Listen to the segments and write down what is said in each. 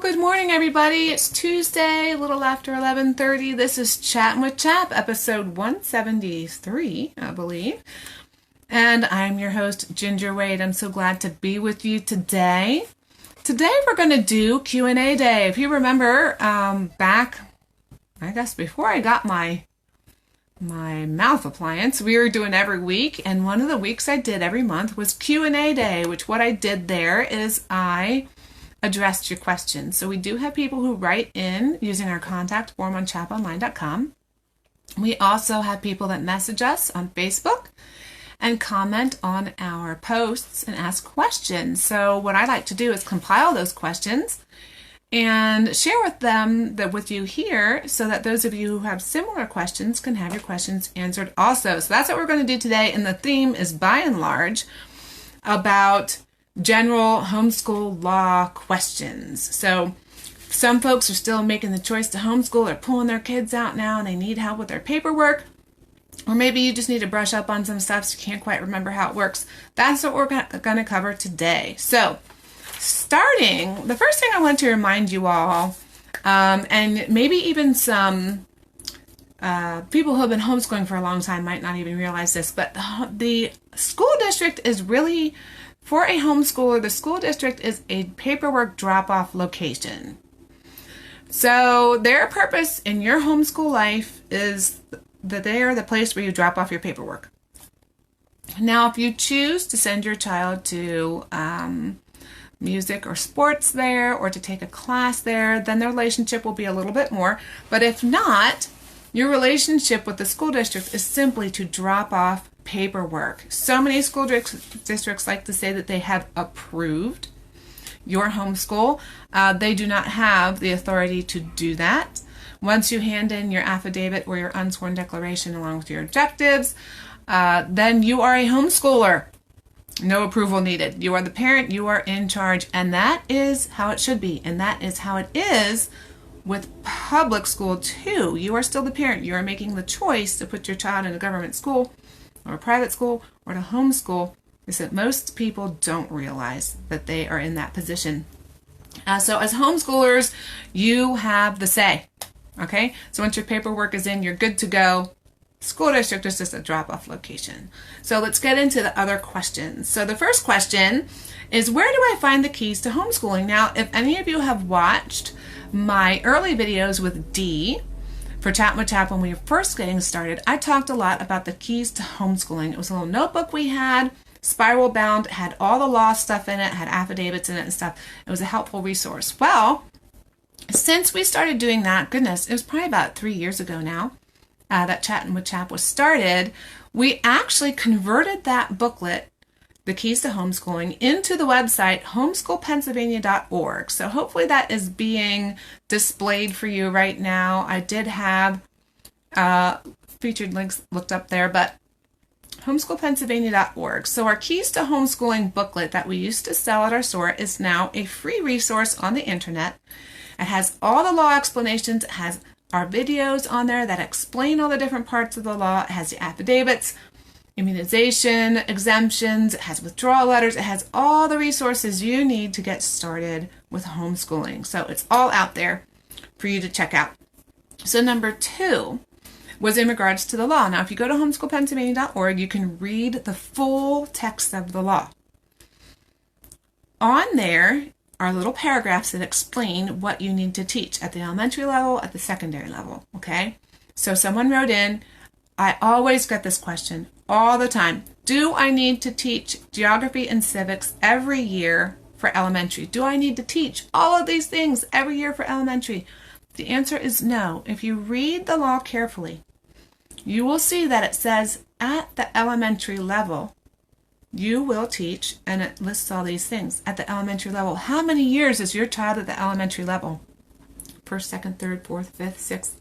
Well, good morning, everybody. It's Tuesday, a little after 11:30. This is Chattin' with CHAP, episode 173, I believe. And I'm your host, Ginger Wade. I'm so glad to be with you today. Today, we're going to do Q&A day. If you remember, back, I guess before I got my mouth appliance, we were doing every week. And one of the weeks I did every month was Q&A day, which what I did there is I addressed your questions. So we do have people who write in using our contact form on chaponline.com. We also have people that message us on Facebook and comment on our posts and ask questions. So what I like to do is compile those questions and share with you here so that those of you who have similar questions can have your questions answered also. So that's what we're going to do today. And the theme is by and large about general homeschool law questions. So some folks are still making the choice to homeschool. They're pulling their kids out now and they need help with their paperwork. Or maybe you just need to brush up on some stuff so you can't quite remember how it works. That's what we're going to cover today. So starting, the first thing I want to remind you all, and maybe even some people who have been homeschooling for a long time might not even realize this, but the school district is really, for a homeschooler, the school district is a paperwork drop-off location. So their purpose in your homeschool life is that they are the place where you drop off your paperwork. Now, if you choose to send your child to music or sports there or to take a class there, then the relationship will be a little bit more. But if not, your relationship with the school district is simply to drop off paperwork. So many school districts like to say that they have approved your homeschool. They do not have the authority to do that. Once you hand in your affidavit or your unsworn declaration along with your objectives, then you are a homeschooler. No approval needed. You are the parent, you are in charge, and that is how it should be. And that is how it is with public school too. You are still the parent. You are making the choice to put your child in a government school or a private school or to homeschool. Is that most people don't realize that they are in that position. So as homeschoolers, you have the say. Okay, so once your paperwork is in, you're good to go. School district is just a drop-off location. So let's get into the other questions. So the first question is, where do I find the keys to homeschooling? Now, if any of you have watched my early videos with Dee for Chattin' with CHAP when we were first getting started, I talked a lot about the keys to homeschooling. It was a little notebook we had, spiral bound, had all the law stuff in it, had affidavits in it and stuff. It was a helpful resource. Well, since we started doing that, goodness, it was probably about 3 years ago now, that Chattin' with CHAP was started, we actually converted that booklet, The Keys to Homeschooling, into the website homeschoolpennsylvania.org. So hopefully that is being displayed for you right now. I did have featured links looked up there, but homeschoolpennsylvania.org. So our Keys to Homeschooling booklet that we used to sell at our store is now a free resource on the internet. It has all the law explanations. It has our videos on there that explain all the different parts of the law. It has the affidavits, immunization, exemptions. It has withdrawal letters. It has all the resources you need to get started with homeschooling. So it's all out there for you to check out. So number 2 was in regards to the law. Now, if you go to homeschoolpennsylvania.org, you can read the full text of the law. On there are little paragraphs that explain what you need to teach at the elementary level, at the secondary level, okay? So someone wrote in, I always get this question all the time. Do I need to teach geography and civics every year for elementary? Do I need to teach all of these things every year for elementary? The answer is no. If you read the law carefully, you will see that it says at the elementary level, you will teach, and it lists all these things at the elementary level. How many years is your child at the elementary level? First, second, third, fourth, fifth, sixth.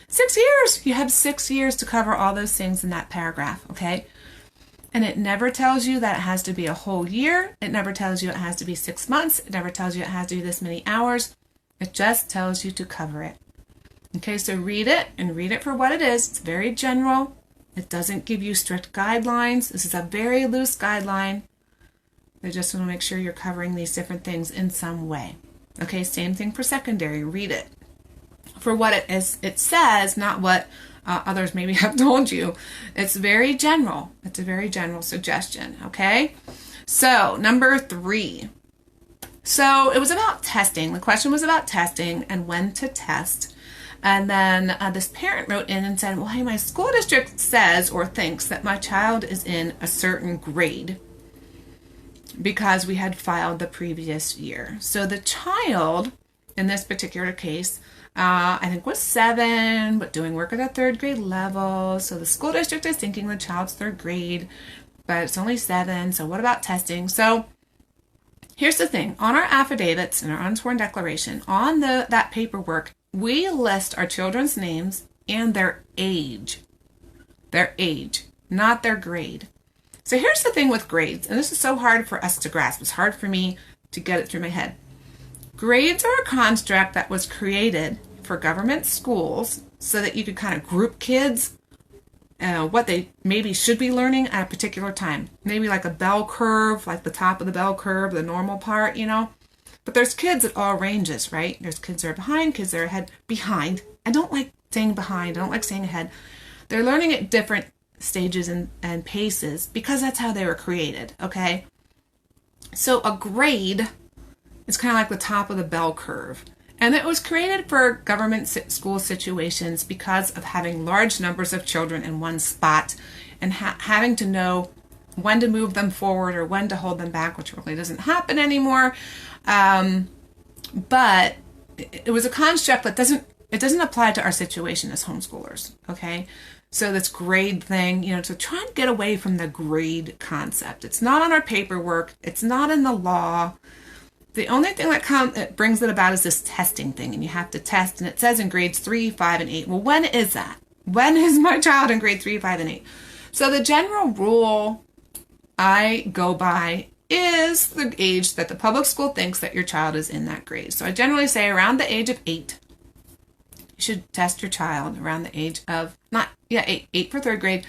6 years! You have 6 years to cover all those things in that paragraph, okay? And it never tells you that it has to be a whole year. It never tells you it has to be 6 months. It never tells you it has to be this many hours. It just tells you to cover it. Okay, so read it and read it for what it is. It's very general. It doesn't give you strict guidelines. This is a very loose guideline. They just want to make sure you're covering these different things in some way. Okay, same thing for secondary. Read it for what it is. It says, not what others maybe have told you. It's very general. It's a very general suggestion. Okay, so number 3. So it was about testing. The question was about testing and when to test. And then this parent wrote in and said, well, hey, my school district says or thinks that my child is in a certain grade because we had filed the previous year. So the child, in this particular case, I think was 7, but doing work at a 3rd grade level. So the school district is thinking the child's 3rd grade, but it's only 7. So what about testing? So here's the thing. On our affidavits and our unsworn declaration, on that paperwork, we list our children's names and their age. Their age, not their grade. So here's the thing with grades, and this is so hard for us to grasp. It's hard for me to get it through my head. Grades are a construct that was created for government schools so that you could kind of group kids, what they maybe should be learning at a particular time. Maybe like a bell curve, like the top of the bell curve, the normal part, you know. But there's kids at all ranges, right? There's kids that are behind, kids that are ahead. Behind. I don't like saying behind. I don't like saying ahead. They're learning at different stages and paces because that's how they were created, okay? So a grade is kind of like the top of the bell curve. And it was created for government school situations because of having large numbers of children in one spot and having to know when to move them forward or when to hold them back, which really doesn't happen anymore. But it was a construct that doesn't apply to our situation as homeschoolers, okay? So this grade thing, you know, to try and get away from the grade concept. It's not on our paperwork. It's not in the law. The only thing that brings it about is this testing thing, and you have to test, and it says in grades 3, 5, and 8. Well, when is that? When is my child in grade 3, 5, and 8? So the general rule I go by is the age that the public school thinks that your child is in that grade. So I generally say around the age of 8, you should test your child around the age of, 8 for 3rd grade,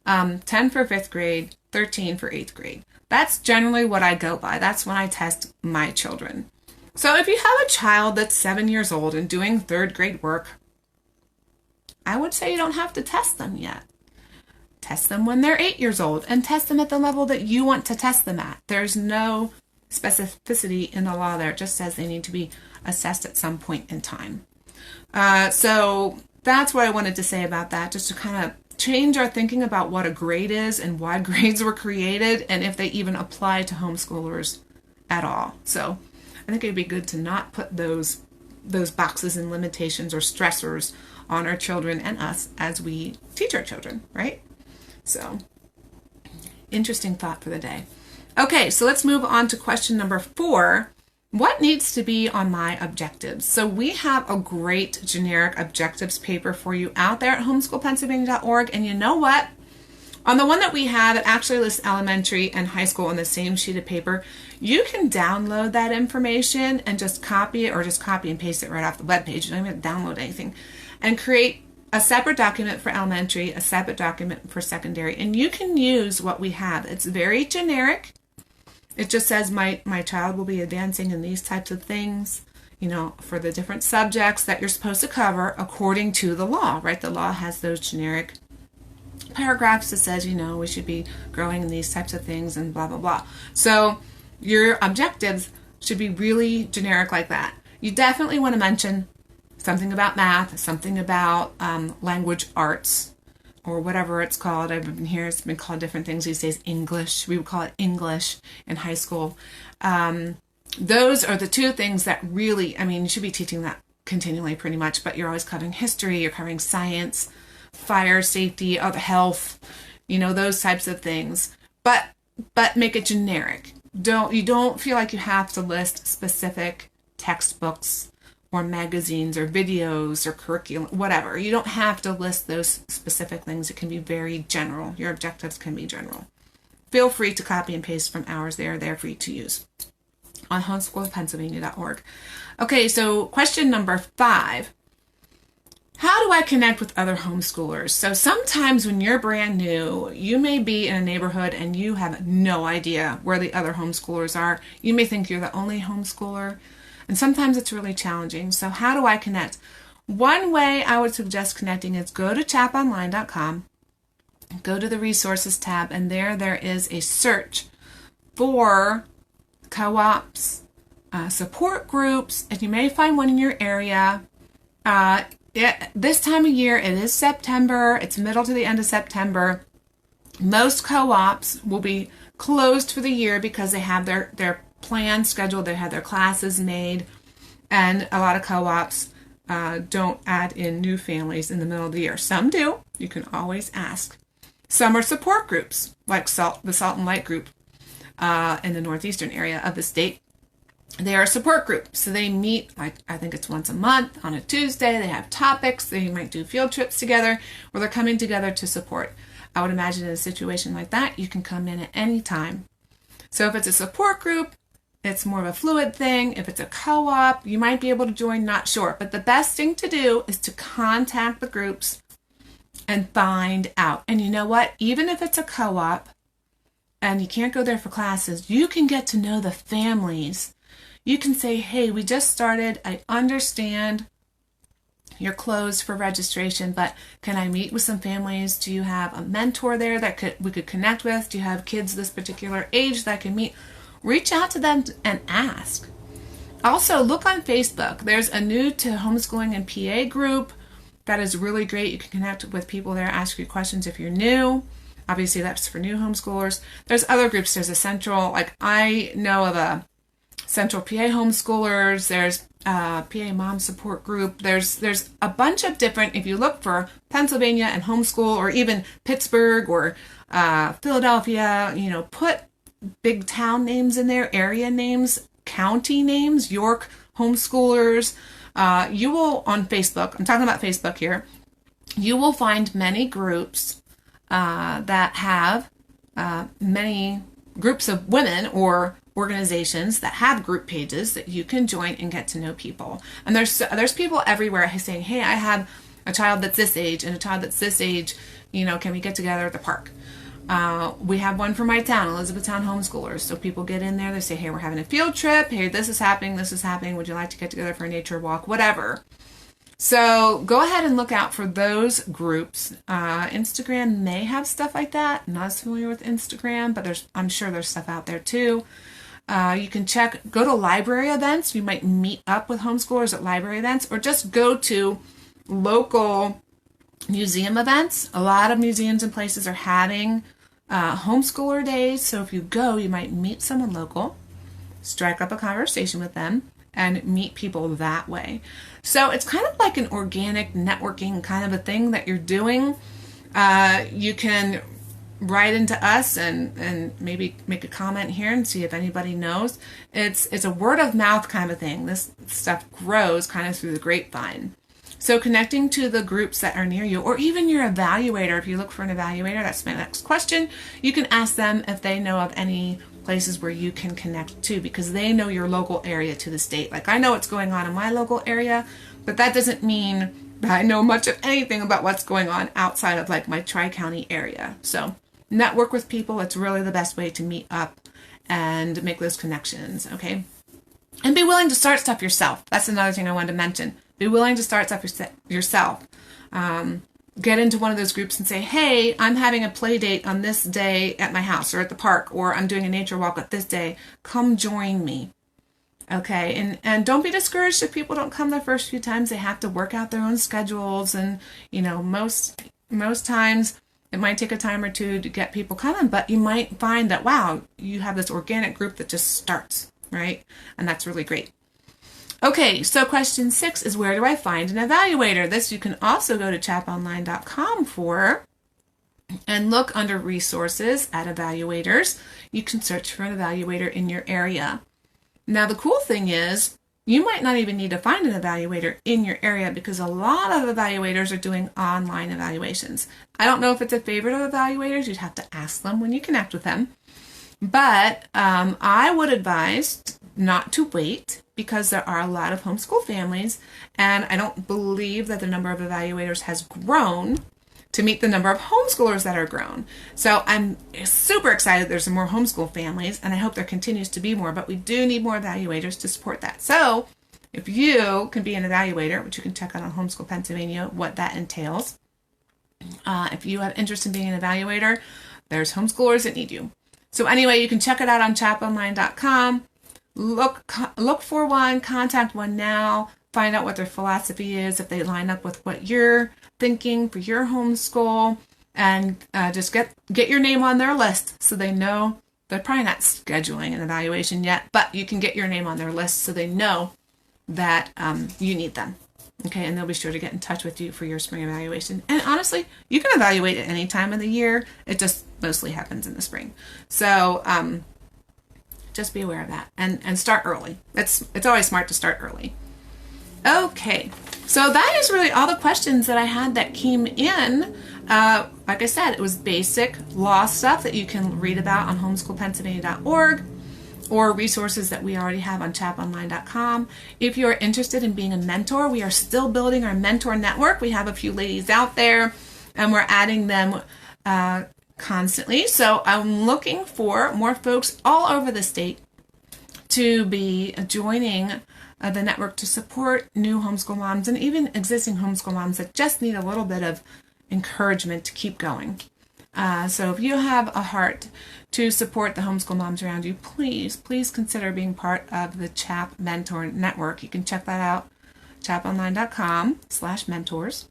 10 for 5th grade, 13 for 8th grade. That's generally what I go by. That's when I test my children. So if you have a child that's 7 years old and doing 3rd grade work, I would say you don't have to test them yet. Test them when they're 8 years old and test them at the level that you want to test them at. There's no specificity in the law there. It just says they need to be assessed at some point in time. So that's what I wanted to say about that, just to kind of change our thinking about what a grade is and why grades were created and if they even apply to homeschoolers at all. So I think it'd be good to not put those boxes and limitations or stressors on our children and us as we teach our children, right? So interesting thought for the day. Okay, so let's move on to question number 4. What needs to be on my objectives? So we have a great generic objectives paper for you out there at homeschoolpennsylvania.org. And you know what? On the one that we have, it actually lists elementary and high school on the same sheet of paper. You can download that information and just copy it, or just copy and paste it right off the webpage. You don't even have to download anything. And create a separate document for elementary, a separate document for secondary. And you can use what we have. It's very generic. It just says my child will be advancing in these types of things, you know, for the different subjects that you're supposed to cover according to the law, right? The law has those generic paragraphs that says, you know, we should be growing in these types of things and blah, blah, blah. So your objectives should be really generic like that. You definitely want to mention something about math, something about language arts, or whatever it's called. I've been here, it's been called different things these days. English, we would call it English in high school. Those are the 2 things that really, I mean, you should be teaching that continually pretty much, but you're always covering history, you're covering science, fire, safety, other health, you know, those types of things. But make it generic. You don't feel like you have to list specific textbooks or magazines or videos or curriculum, whatever. You don't have to list those specific things. It can be very general. Your objectives can be general. Feel free to copy and paste from ours. They are there for you to use on homeschoolpennsylvania.org. Okay, so question number 5. How do I connect with other homeschoolers? So sometimes when you're brand new, you may be in a neighborhood and you have no idea where the other homeschoolers are. You may think you're the only homeschooler. And sometimes it's really challenging. So how do I connect? One way I would suggest connecting is go to chaponline.com, go to the resources tab, and there is a search for co-ops, support groups, and you may find one in your area. This time of year, it is September. It's middle to the end of September. Most co-ops will be closed for the year because they have their plan scheduled. They have their classes made. And a lot of co-ops don't add in new families in the middle of the year. Some do. You can always ask. Some are support groups, like the Salt and Light group in the northeastern area of the state. They are a support group. So they meet, like, I think it's once a month on a Tuesday. They have topics. They might do field trips together, or they're coming together to support. I would imagine in a situation like that, you can come in at any time. So if it's a support group, it's more of a fluid thing. If it's a co-op, you might be able to join, not sure. But the best thing to do is to contact the groups and find out. And you know what? Even if it's a co-op and you can't go there for classes, you can get to know the families. You can say, hey, we just started. I understand you're closed for registration, but can I meet with some families? Do you have a mentor there that we could connect with? Do you have kids this particular age that I can meet? Reach out to them and ask. Also, look on Facebook. There's a new to homeschooling and PA group that is really great. You can connect with people there, ask you questions if you're new. Obviously, that's for new homeschoolers. There's other groups. There's a central, like I know of a Central PA homeschoolers, there's PA mom support group, there's a bunch of different, if you look for Pennsylvania and homeschool, or even Pittsburgh or Philadelphia, put big town names in there, area names, county names, York homeschoolers. You will, on Facebook, I'm talking about Facebook here, you will find many groups that have many groups of women or organizations that have group pages that you can join and get to know people. And there's people everywhere saying, hey, I have a child that's this age and a child that's this age, can we get together at the park? We have one for my town, Elizabethtown Homeschoolers. So people get in there, they say, hey, we're having a field trip. Hey, this is happening. Would you like to get together for a nature walk? Whatever. So go ahead and look out for those groups. Instagram may have stuff like that. I'm not as familiar with Instagram, but I'm sure there's stuff out there too. You can go to library events. You might meet up with homeschoolers at library events, or just go to local museum events. A lot of museums and places are having homeschooler days. So if you go, you might meet someone local, strike up a conversation with them, and meet people that way. So it's kind of like an organic networking kind of a thing that you're doing. You can write into us and maybe make a comment here and see if anybody knows. It's a word of mouth kind of thing. This stuff grows kind of through the grapevine. So connecting to the groups that are near you, or even your evaluator. If you look for an evaluator, that's my next question. You can ask them if they know of any places where you can connect to, because they know your local area to the state. Like, I know what's going on in my local area, but that doesn't mean that I know much of anything about what's going on outside of like my Tri-County area. So network with people. It's really the best way to meet up and make those connections, okay? And be willing to start stuff yourself. That's another thing I wanted to mention. Be willing to start stuff yourself. Get into one of those groups and say, hey, I'm having a play date on this day at my house or at the park, or I'm doing a nature walk at this day. Come join me. Okay, and don't be discouraged if people don't come the first few times. They have to work out their own schedules, and most times it might take a time or two to get people coming, but you might find that, wow, you have this organic group that just starts, right? And that's really great. Okay, so question 6 is, where do I find an evaluator? This you can also go to chaponline.com for, and look under resources at evaluators. You can search for an evaluator in your area. Now, the cool thing is, you might not even need to find an evaluator in your area, because a lot of evaluators are doing online evaluations. I don't know if it's a favorite of evaluators. You'd have to ask them when you connect with them. But I would advise not to wait, because there are a lot of homeschool families, and I don't believe that the number of evaluators has grown to meet the number of homeschoolers that are grown. So I'm super excited there's more homeschool families, and I hope there continues to be more, but we do need more evaluators to support that. So if you can be an evaluator, which you can check out on Homeschool Pennsylvania, what that entails. If you have interest in being an evaluator, there's homeschoolers that need you. So anyway, you can check it out on chaponline.com. Look for one, contact one now, find out what their philosophy is, if they line up with what you're thinking for your homeschool, and just get your name on their list so they know. They're probably not scheduling an evaluation yet, but you can get your name on their list so they know that you need them. Okay, and they'll be sure to get in touch with you for your spring evaluation. And honestly, you can evaluate at any time of the year. It just mostly happens in the spring. So just be aware of that and start early. It's always smart to start early. Okay, so that is really all the questions that I had that came in. Like I said, it was basic law stuff that you can read about on homeschoolpennsylvania.org. or resources that we already have on chaponline.com. If you're interested in being a mentor, we are still building our mentor network. We have a few ladies out there, and we're adding them constantly. So I'm looking for more folks all over the state to be joining the network to support new homeschool moms and even existing homeschool moms that just need a little bit of encouragement to keep going. So if you have a heart to support the homeschool moms around you, please consider being part of the CHAP Mentor Network. You can check that out, chaponline.com/mentors.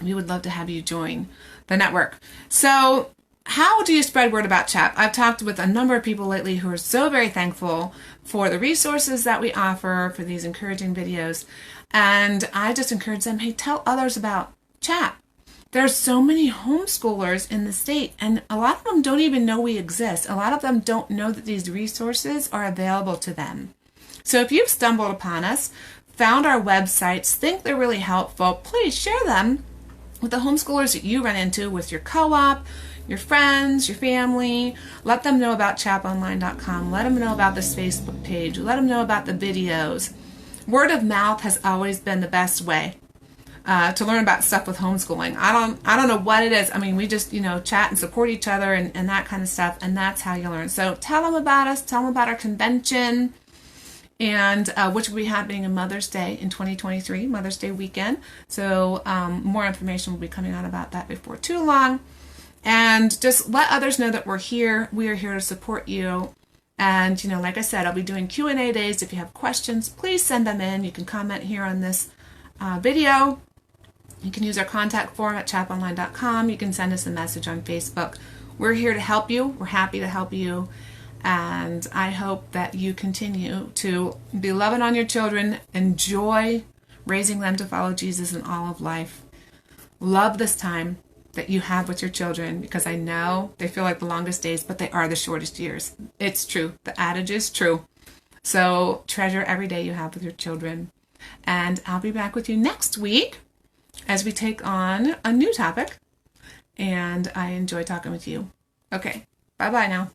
We would love to have you join the network. So how do you spread word about CHAP? I've talked with a number of people lately who are so very thankful for the resources that we offer, for these encouraging videos. And I just encourage them, hey, tell others about CHAP. There's so many homeschoolers in the state, and a lot of them don't even know we exist. A lot of them don't know that these resources are available to them. So if you've stumbled upon us, found our websites, think they're really helpful, please share them with the homeschoolers that you run into, with your co-op, your friends, your family. Let them know about chaponline.com. Let them know about this Facebook page. Let them know about the videos. Word of mouth has always been the best way to learn about stuff with homeschooling. I don't know what it is. I mean, we just, chat and support each other and that kind of stuff, and that's how you learn. So tell them about us, tell them about our convention, and which will be happening on Mother's Day in 2023, Mother's Day weekend. So more information will be coming out about that before too long. And just let others know that we're here. We are here to support you. And, like I said, I'll be doing Q&A days. If you have questions, please send them in. You can comment here on this video. You can use our contact form at chaponline.com. You can send us a message on Facebook. We're here to help you. We're happy to help you. And I hope that you continue to be loving on your children. Enjoy raising them to follow Jesus in all of life. Love this time that you have with your children, because I know they feel like the longest days, but they are the shortest years. It's true. The adage is true. So treasure every day you have with your children. And I'll be back with you next week as we take on a new topic. And I enjoy talking with you. Okay, bye-bye now.